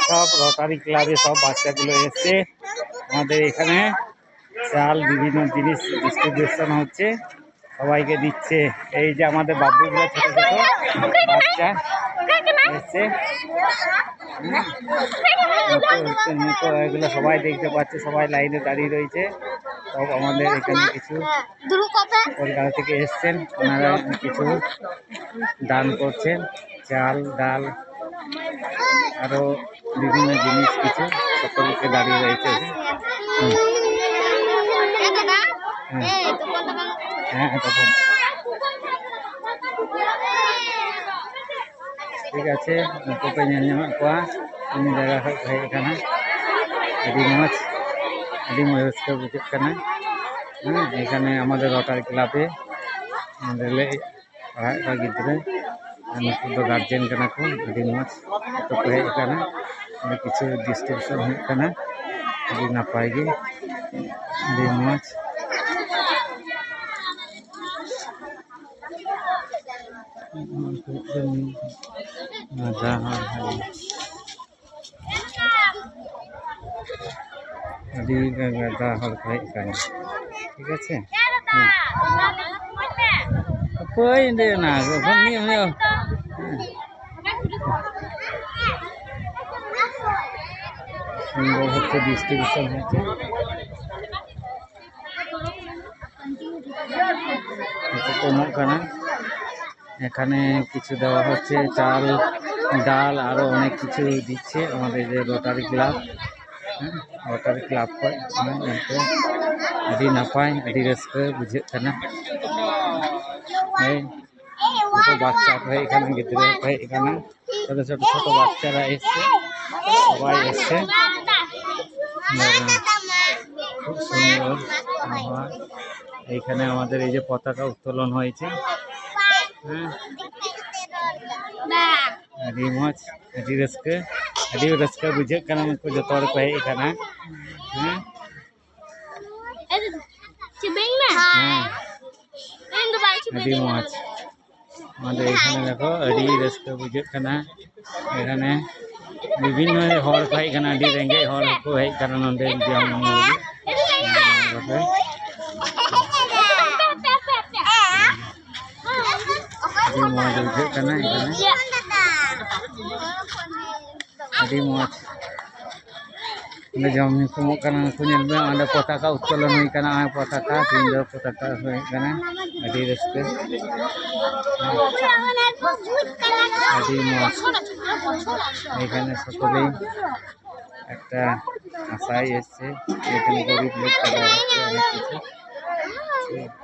সব রোটারি ক্লাবে সব বাচ্চাগুলো এসছে আমাদের এখানে চাল বিভিন্ন জিনিস ডিস্ট্রিবিউশন হচ্ছে, সবাইকে দিচ্ছে। এই যে আমাদের বাবুগুলো ছোট ছোট বাচ্চা এসছে, এগুলো সবাই দেখতে পাচ্ছে, সবাই লাইনে দাঁড়িয়ে রয়েছে। সব আমাদের এখানে কিছু কলকাতা থেকে এসছেন, ওনারা কিছু দান করছেন, চাল ডাল আরো বিভিন্ন জিনিস কিছু সকলকে দাঁড়িয়ে রয়েছে। হ্যাঁ তখন ঠিক আছে, ᱩᱱᱠᱩ ᱧᱮᱞ ᱧᱟᱢᱮᱫ ᱠᱚᱣᱟ ᱩᱱᱤ ᱡᱟᱭᱜᱟ ᱠᱷᱚᱡ ᱠᱚ ᱦᱮᱡ ᱟᱠᱟᱱᱟ, ᱟᱹᱰᱤ ᱢᱚᱡᱽ ᱨᱟᱹᱥᱠᱟᱹ ᱵᱩᱡᱷᱟᱹᱜ ᱠᱟᱱᱟ। এখানে আমাদের রোটারি ক্লাবে আমাদের পড়ায় ᱠᱚᱣᱟ ᱜᱤᱫᱽᱨᱟᱹ, ᱱᱩᱠᱩ ᱫᱚ ᱜᱟᱨᱡᱮᱱ ᱠᱟᱱᱟ ᱠᱚ, ᱟᱹᱰᱤ ᱢᱚᱡᱽ ᱡᱚᱛᱚ ᱠᱚ ᱦᱮᱡ ᱟᱠᱟᱱᱟ। কিছু ডিস্ট্রিবিউশন ᱦᱩᱭᱩᱜ ᱠᱟᱱᱟ, ᱟᱹᱰᱤ ᱱᱟᱯᱟᱭ ᱜᱮ, ᱟᱹᱰᱤ ᱢᱚᱡᱽ। adik gada hal baik kan, ঠিক আছে। apa ini nah ini yo সুন্দর হচ্ছে ডিস্ট্রিবিউশন হচ্ছে, কমক কানা এখানে কিছু দেওয়া হচ্ছে, চাল ডাল আরো অনেক কিছু দিচ্ছে আমাদের যে রোটারি ক্লাব। রোটারি ক্লাব কয় আᱹᱰᱤ নাপায়, আᱹᱰᱤ রাস্কা বুঝাᱹᱜ ᱠᱟᱱᱟ। বাচ্চা को हेज आकाना, गिद्रा को हेज आकाना, छोटो छोटो छोटो बाच्चारा एसছে, সবাই এসছে। খুব সুন্দর আবহাওয়া। এইখানে আমাদের এই যে পতাকা উত্তোলন হয়েছে, adik moj, adik raska bujhaᱹᱜ ᱠᱟᱱᱟ। ᱱᱩᱠᱩ ᱡᱚᱛᱚ ᱦᱚᱲ ᱠᱚ ᱦᱮᱡ ᱟᱠᱟᱱᱟ, adik moj। আমাদের এখানে দেখো আᱹᱰᱤ রাস্কা বুঝাᱹᱜ ᱠᱟᱱᱟ। এখানে বিভিন্ন হড় ᱠᱚ ᱦᱮᱡ ᱟᱠᱟᱱᱟ, ᱟᱹᱰᱤ রেঙ্গেজ হড় ᱠᱚ ᱦᱮᱡ ᱟᱠᱟᱱᱟ ᱱᱚᱰᱮ ᱡᱚᱢ ᱧᱩ ᱞᱟᱹᱜᱤᱫ। aᱹᱰᱤ মজ বুঝাᱹᱜ ᱠᱟᱱᱟ এখানে, aᱹᱰᱤ মজ। ᱡᱚᱢ ᱧᱩ ᱠᱚ ᱮᱢᱚᱜ ᱠᱟᱱᱟ, ᱱᱩᱠᱩ ᱧᱮᱞ ᱢᱮ ᱚᱸᱰᱮ ᱯᱚᱛᱟᱠᱟ ᱩᱛᱛᱳᱞᱚᱱ ᱦᱩᱭ ᱟᱠᱟᱱᱟ, ᱯᱚᱛᱟᱠᱟ ᱛᱤᱧ ᱯᱚᱛᱟᱠᱟ ᱦᱩᱭ ᱟᱠᱟᱱᱟ, aᱹᱰᱤ রাস্কা, aᱹᱰᱤ মজ। এখানে সকলেই একটা আশায় এসছে, এখানে গরিব লোক অনেক কিছু।